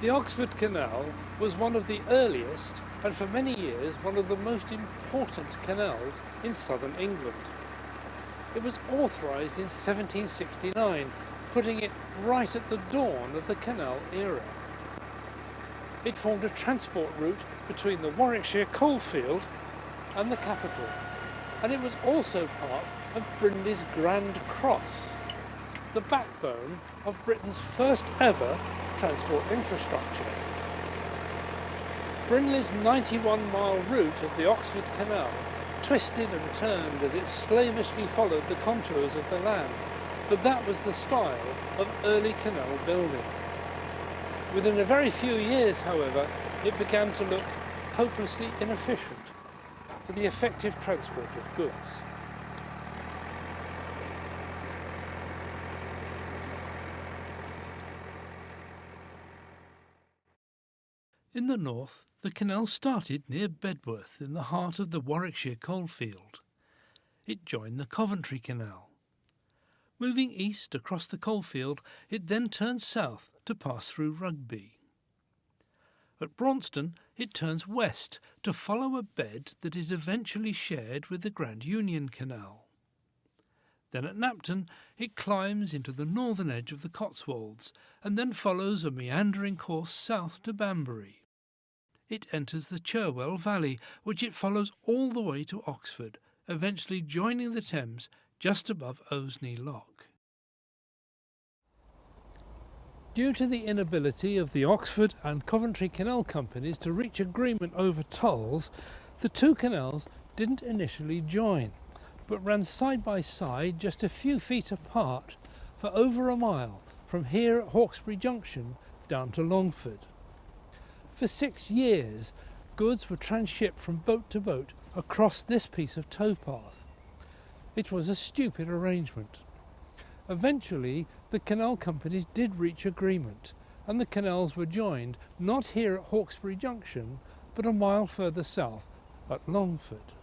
The Oxford Canal was one of the earliest and for many years one of the most important canals in southern England. It was authorised in 1769, putting it right at the dawn of the canal era. It formed a transport route between the Warwickshire coalfield and the capital, and it was also part of Brindley's Grand Cross, the backbone of Britain's first ever transport infrastructure. Brindley's 91-mile route of the Oxford Canal twisted and turned as it slavishly followed the contours of the land, but that was the style of early canal building. Within a very few years, however, it began to look hopelessly inefficient for the effective transport of goods. In the north, the canal started near Bedworth in the heart of the Warwickshire coalfield. It joined the Coventry Canal. Moving east across the coalfield, it then turned south to pass through Rugby. At Braunston, it turns west to follow a bed that it eventually shared with the Grand Union Canal. Then at Knapton, it climbs into the northern edge of the Cotswolds and then follows a meandering course south to Banbury. It enters the Cherwell Valley, which it follows all the way to Oxford, eventually joining the Thames just above Osney Lock. Due to the inability of the Oxford and Coventry Canal Companies to reach agreement over tolls, the two canals didn't initially join, but ran side by side just a few feet apart for over a mile from here at Hawkesbury Junction down to Longford. For 6 years, goods were transshipped from boat to boat across this piece of towpath. It was a stupid arrangement. Eventually, the canal companies did reach agreement, and the canals were joined not here at Hawkesbury Junction, but a mile further south at Longford.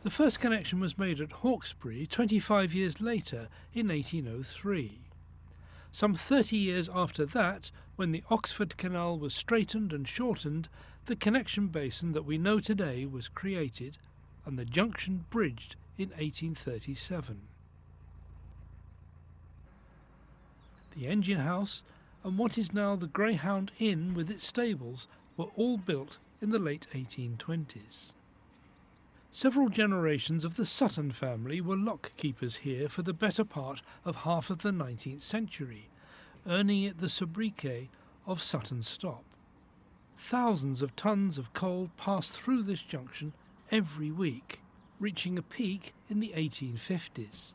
The first connection was made at Hawkesbury 25 years later in 1803. Some 30 years after that, when the Oxford Canal was straightened and shortened, the connection basin that we know today was created and the junction bridged in 1837. The engine house and what is now the Greyhound Inn with its stables were all built in the late 1820s. Several generations of the Sutton family were lock keepers here for the better part of half of the 19th century, earning it the sobriquet of Sutton Stop. Thousands of tons of coal passed through this junction every week, reaching a peak in the 1850s.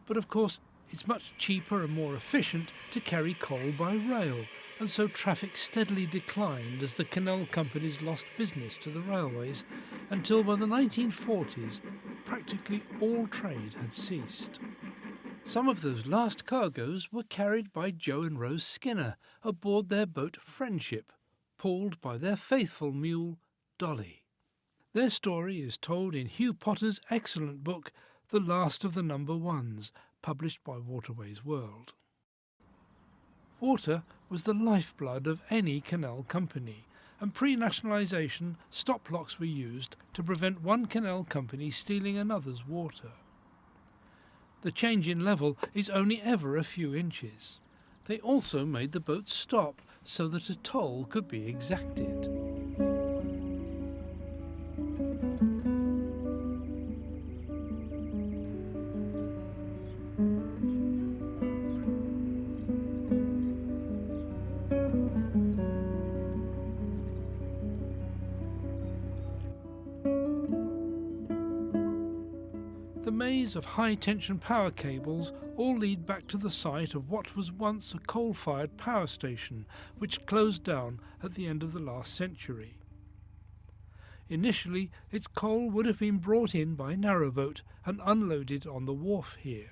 But of course, it's much cheaper and more efficient to carry coal by rail, and so traffic steadily declined as the canal companies lost business to the railways, until by the 1940s practically all trade had ceased. Some of those last cargoes were carried by Joe and Rose Skinner aboard their boat Friendship, pulled by their faithful mule Dolly. Their story is told in Hugh Potter's excellent book The Last of the Number Ones, published by Waterways World. Water was the lifeblood of any canal company, and pre-nationalisation stop locks were used to prevent one canal company stealing another's water. The change in level is only ever a few inches. They also made the boats stop so that a toll could be exacted. The maze of high-tension power cables all lead back to the site of what was once a coal-fired power station, which closed down at the end of the last century. Initially, its coal would have been brought in by narrowboat and unloaded on the wharf here.